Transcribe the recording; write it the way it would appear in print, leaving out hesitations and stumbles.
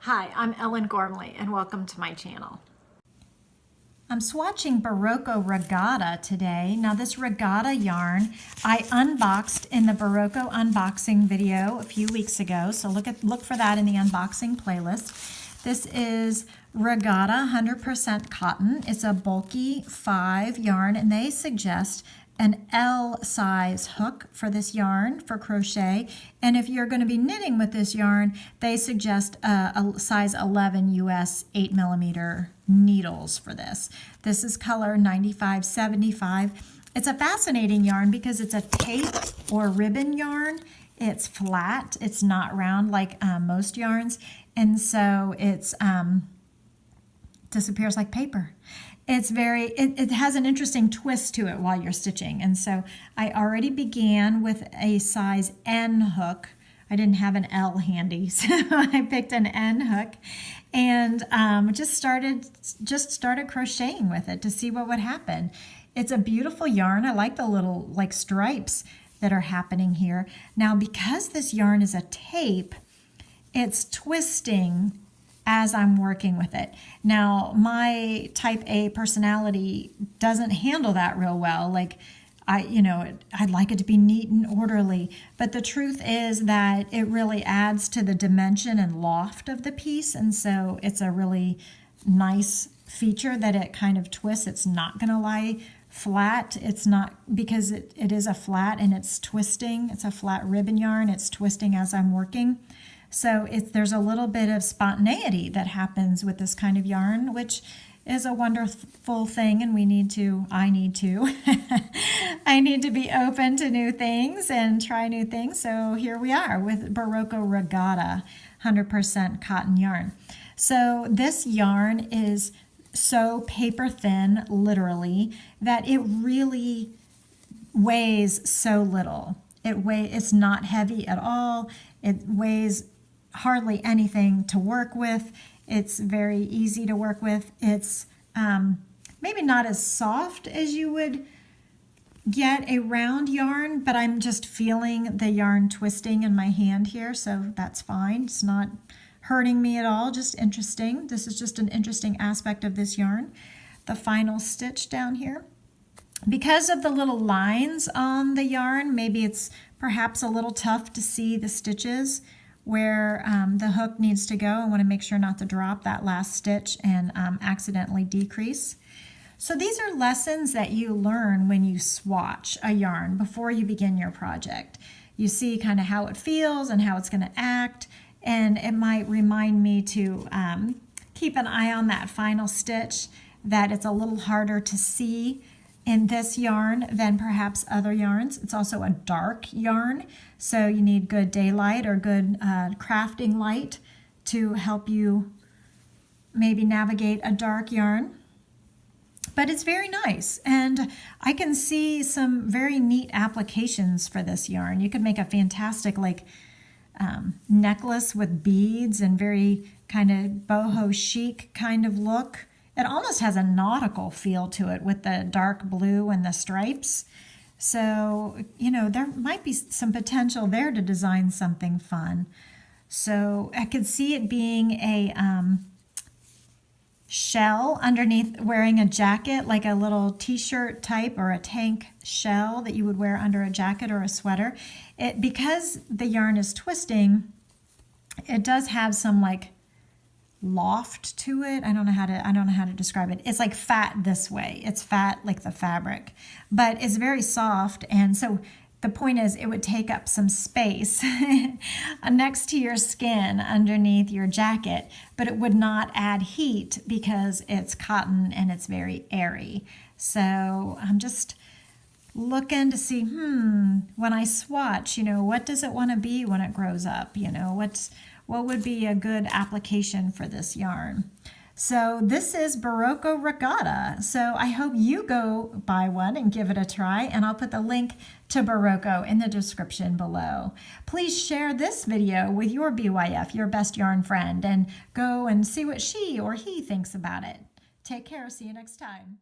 Hi, I'm Ellen Gormley and welcome to my channel. I'm swatching Berroco Regatta today. Now this Regatta yarn I unboxed in the Berroco unboxing video a few weeks ago, so look for that in the unboxing playlist. This is Regatta 100% cotton. It's a bulky 5 yarn and they suggest an L size hook for this yarn for crochet, and if you're going to be knitting with this yarn they suggest a size 11 US 8mm needles for this. This is color 9575. It's a fascinating yarn because it's a tape or ribbon yarn. It's flat, it's not round like most yarns, and so it's disappears like paper. It's it has an interesting twist to it while you're stitching. And so I already began with a size N hook. I didn't have an L handy, so I picked an N hook and just started crocheting with it to see what would happen. It's a beautiful yarn. I like the little stripes that are happening here. Now, because this yarn is a tape, it's twisting as I'm working with it. Now, my type A personality doesn't handle that real well. I'd like it to be neat and orderly, but the truth is that it really adds to the dimension and loft of the piece, and so it's a really nice feature that it kind of twists. It's not gonna lie flat. It's not, because it is a flat and it's twisting. It's a flat ribbon yarn. It's twisting as I'm working. So there's a little bit of spontaneity that happens with this kind of yarn, which is a wonderful thing, and I need to I need to be open to new things and try new things. So here we are with Berroco Regatta 100% cotton yarn. So this yarn is so paper thin, literally, that it really weighs so little. It's not heavy at all. It weighs hardly anything to work with. It's very easy to work with. It's maybe not as soft as you would get a round yarn, but I'm just feeling the yarn twisting in my hand here, so that's fine. It's not hurting me at all, just interesting. This is just an interesting aspect of this yarn. The final stitch down here. Because of the little lines on the yarn, maybe it's perhaps a little tough to see the stitches where the hook needs to go. I want to make sure not to drop that last stitch and accidentally decrease. So these are lessons that you learn when you swatch a yarn before you begin your project. You see kind of how it feels and how it's going to act, and it might remind me to keep an eye on that final stitch, that it's a little harder to see in this yarn than perhaps other yarns. It's also a dark yarn, so you need good daylight or good crafting light to help you maybe navigate a dark yarn. But it's very nice, and I can see some very neat applications for this yarn. You could make a fantastic necklace with beads and very kind of boho chic kind of look. It almost has a nautical feel to it with the dark blue and the stripes. So, there might be some potential there to design something fun. So I could see it being a shell underneath, wearing a jacket, like a little t-shirt type or a tank shell that you would wear under a jacket or a sweater. Because the yarn is twisting, it does have some loft to it. I don't know how to describe it. It's like fat this way. It's fat like the fabric, but it's very soft. And so the point is, it would take up some space next to your skin underneath your jacket, but it would not add heat because it's cotton and it's very airy. So I'm just looking to see, when I swatch, what does it want to be when it grows up? What would be a good application for this yarn? So this is Berroco Regatta. So I hope you go buy one and give it a try, and I'll put the link to Berroco in the description below. Please share this video with your BYF, your best yarn friend, and go and see what she or he thinks about it. Take care. See you next time.